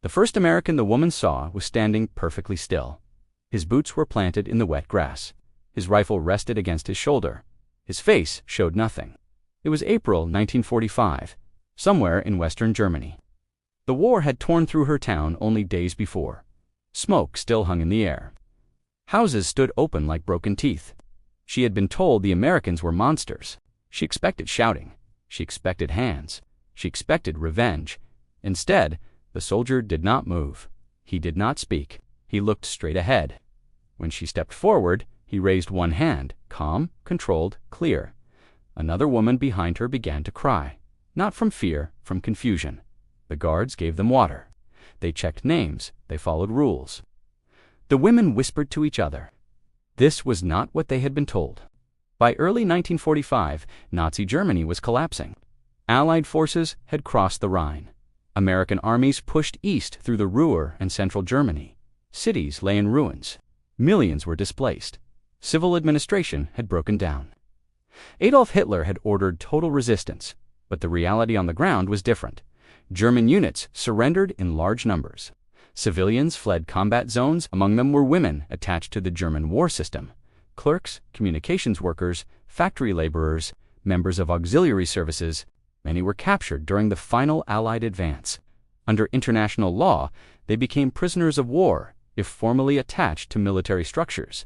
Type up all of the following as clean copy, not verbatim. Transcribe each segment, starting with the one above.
The first American the woman saw was standing perfectly still. His boots were planted in the wet grass. His rifle rested against his shoulder. His face showed nothing. It was April 1945, somewhere in western Germany. The war had torn through her town only days before. Smoke still hung in the air. Houses stood open like broken teeth. She had been told the Americans were monsters. She expected shouting. She expected hands. She expected revenge. Instead, the soldier did not move. He did not speak. He looked straight ahead. When she stepped forward, he raised one hand, calm, controlled, clear. Another woman behind her began to cry, not from fear, from confusion. The guards gave them water. They checked names. They followed rules. The women whispered to each other. This was not what they had been told. By early 1945, Nazi Germany was collapsing. Allied forces had crossed the Rhine. American armies pushed east through the Ruhr and central Germany. Cities lay in ruins. Millions were displaced. Civil administration had broken down. Adolf Hitler had ordered total resistance, but the reality on the ground was different. German units surrendered in large numbers. Civilians fled combat zones. Among them were women attached to the German war system. Clerks, communications workers, factory laborers, members of auxiliary services. Many were captured during the final Allied advance. Under international law, they became prisoners of war if formally attached to military structures.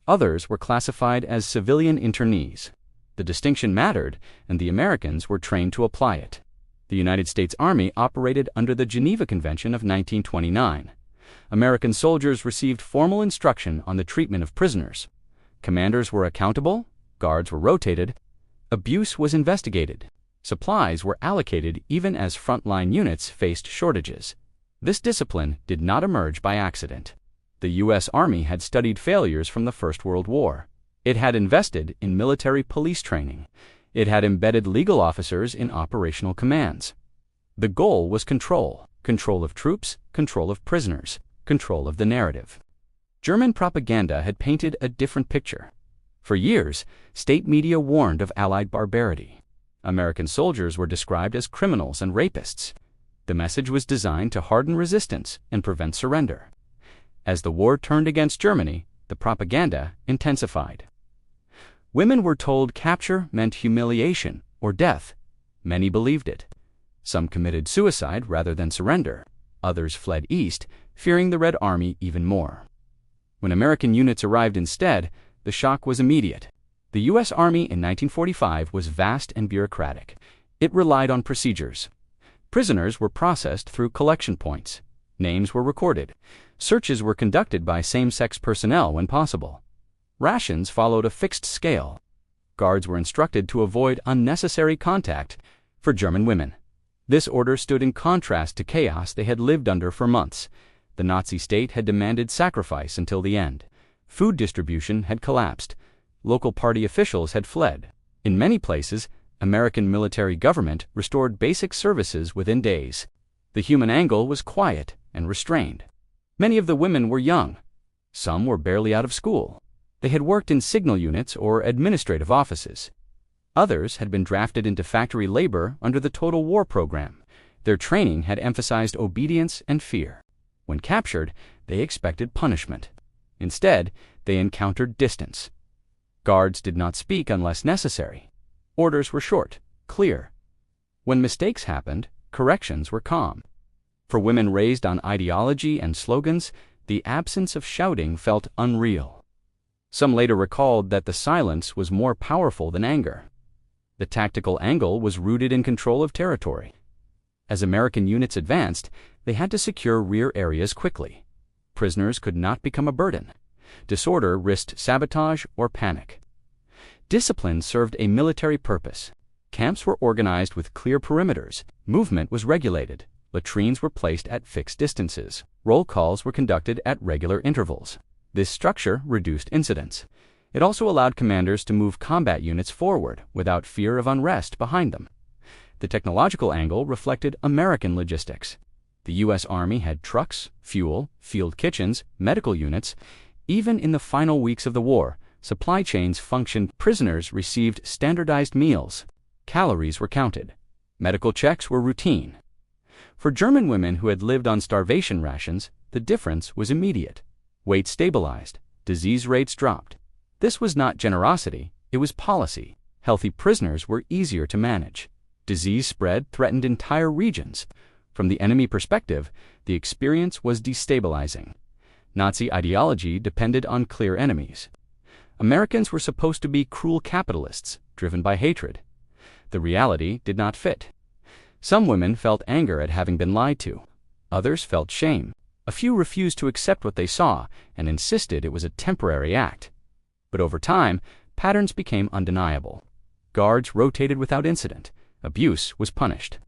Others were classified as civilian internees. The distinction mattered, and the Americans were trained to apply it. The United States Army operated under the Geneva Convention of 1929. American soldiers received formal instruction on the treatment of prisoners. Commanders were accountable, guards were rotated, abuse was investigated. Supplies were allocated even as frontline units faced shortages. This discipline did not emerge by accident. The U.S. Army had studied failures from the First World War. It had invested in military police training. It had embedded legal officers in operational commands. The goal was control of troops, control of prisoners, control of the narrative. German propaganda had painted a different picture. For years, state media warned of Allied barbarity. American soldiers were described as criminals and rapists. The message was designed to harden resistance and prevent surrender. As the war turned against Germany, the propaganda intensified. Women were told capture meant humiliation or death. Many believed it. Some committed suicide rather than surrender. Others fled east, fearing the Red Army even more. When American units arrived instead, the shock was immediate. The U.S. Army in 1945 was vast and bureaucratic. It relied on procedures. Prisoners were processed through collection points. Names were recorded. Searches were conducted by same-sex personnel when possible. Rations followed a fixed scale. Guards were instructed to avoid unnecessary contact for German women. This order stood in contrast to chaos they had lived under for months. The Nazi state had demanded sacrifice until the end. Food distribution had collapsed. Local party officials had fled. In many places, American military government restored basic services within days. The human angle was quiet and restrained. Many of the women were young. Some were barely out of school. They had worked in signal units or administrative offices. Others had been drafted into factory labor under the Total War program. Their training had emphasized obedience and fear. When captured, they expected punishment. Instead, they encountered distance. Guards did not speak unless necessary. Orders were short, clear. When mistakes happened, corrections were calm. For women raised on ideology and slogans, the absence of shouting felt unreal. Some later recalled that the silence was more powerful than anger. The tactical angle was rooted in control of territory. As American units advanced, they had to secure rear areas quickly. Prisoners could not become a burden. Disorder risked sabotage or panic. Discipline served a military purpose. Camps were organized with clear perimeters. Movement was regulated. Latrines were placed at fixed distances. Roll calls were conducted at regular intervals. This structure reduced incidents. It also allowed commanders to move combat units forward without fear of unrest behind them. The technological angle reflected American logistics. The U.S. Army had trucks, fuel, field kitchens, medical units. Even in the final weeks of the war, supply chains functioned. Prisoners received standardized meals. Calories were counted. Medical checks were routine. For German women who had lived on starvation rations, the difference was immediate. Weight stabilized, disease rates dropped. This was not generosity, it was policy. Healthy prisoners were easier to manage. Disease spread threatened entire regions. From the enemy perspective, the experience was destabilizing. Nazi ideology depended on clear enemies. Americans were supposed to be cruel capitalists, driven by hatred. The reality did not fit. Some women felt anger at having been lied to. Others felt shame. A few refused to accept what they saw and insisted it was a temporary act. But over time, patterns became undeniable. Guards rotated without incident. Abuse was punished.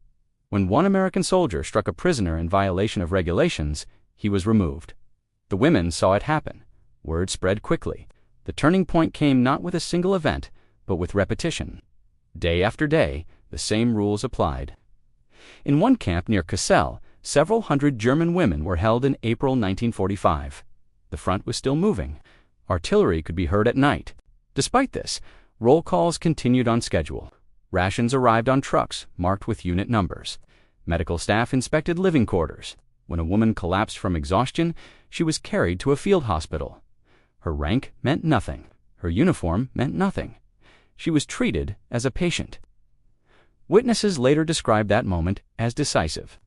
When one American soldier struck a prisoner in violation of regulations, he was removed. The women saw it happen. Word spread quickly. The turning point came not with a single event, but with repetition. Day after day, the same rules applied. In one camp near Kassel, several hundred German women were held in April 1945. The front was still moving. Artillery could be heard at night. Despite this, roll calls continued on schedule. Rations arrived on trucks marked with unit numbers. Medical staff inspected living quarters. When a woman collapsed from exhaustion, she was carried to a field hospital. Her rank meant nothing. Her uniform meant nothing. She was treated as a patient. Witnesses later described that moment as decisive.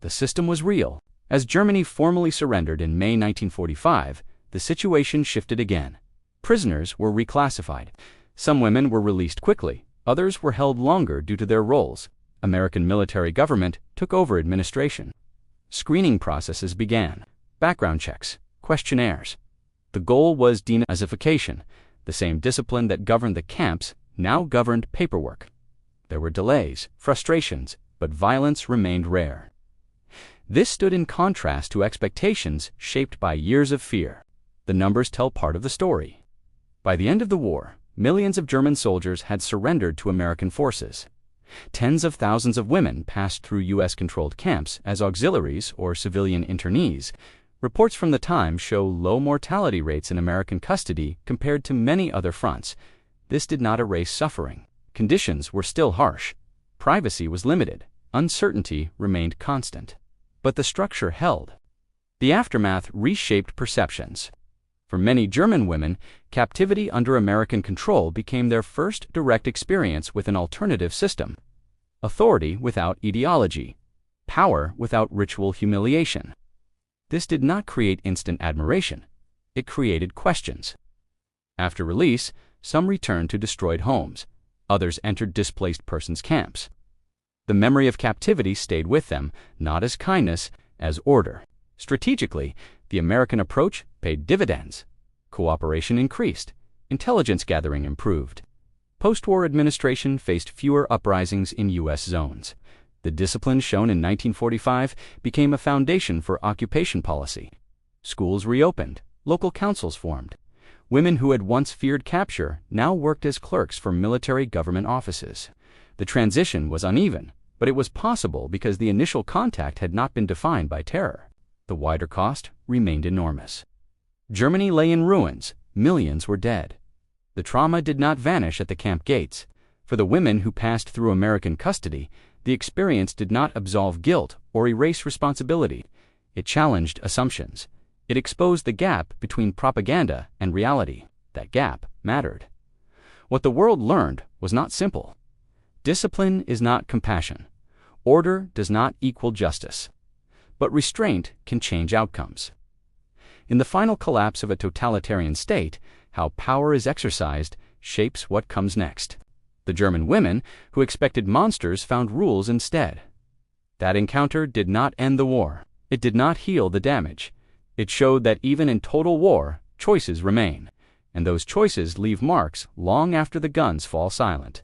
The system was real. As Germany formally surrendered in May 1945, the situation shifted again. Prisoners were reclassified. Some women were released quickly. Others were held longer due to their roles. American military government took over administration. Screening processes began. Background checks, questionnaires. The goal was denazification. The same discipline that governed the camps now governed paperwork. There were delays, frustrations, but violence remained rare. This stood in contrast to expectations shaped by years of fear. The numbers tell part of the story. By the end of the war, millions of German soldiers had surrendered to American forces. Tens of thousands of women passed through U.S.-controlled camps as auxiliaries or civilian internees. Reports from the time show low mortality rates in American custody compared to many other fronts. This did not erase suffering. Conditions were still harsh. Privacy was limited. Uncertainty remained constant. But the structure held. The aftermath reshaped perceptions. For many German women, captivity under American control became their first direct experience with an alternative system. Authority without ideology. Power without ritual humiliation. This did not create instant admiration. It created questions. After release, some returned to destroyed homes. Others entered displaced persons camps. The memory of captivity stayed with them, not as kindness, as order. Strategically, the American approach paid dividends. Cooperation increased. Intelligence gathering improved. Postwar administration faced fewer uprisings in U.S. zones. The discipline shown in 1945 became a foundation for occupation policy. Schools reopened. Local councils formed. Women who had once feared capture now worked as clerks for military government offices. The transition was uneven, but it was possible because the initial contact had not been defined by terror. The wider cost remained enormous. Germany lay in ruins. Millions were dead. The trauma did not vanish at the camp gates. For the women who passed through American custody, the experience did not absolve guilt or erase responsibility. It challenged assumptions. It exposed the gap between propaganda and reality. That gap mattered. What the world learned was not simple. Discipline is not compassion. Order does not equal justice. But restraint can change outcomes. In the final collapse of a totalitarian state, how power is exercised shapes what comes next. The German women who expected monsters found rules instead. That encounter did not end the war. It did not heal the damage. It showed that even in total war, choices remain, and those choices leave marks long after the guns fall silent.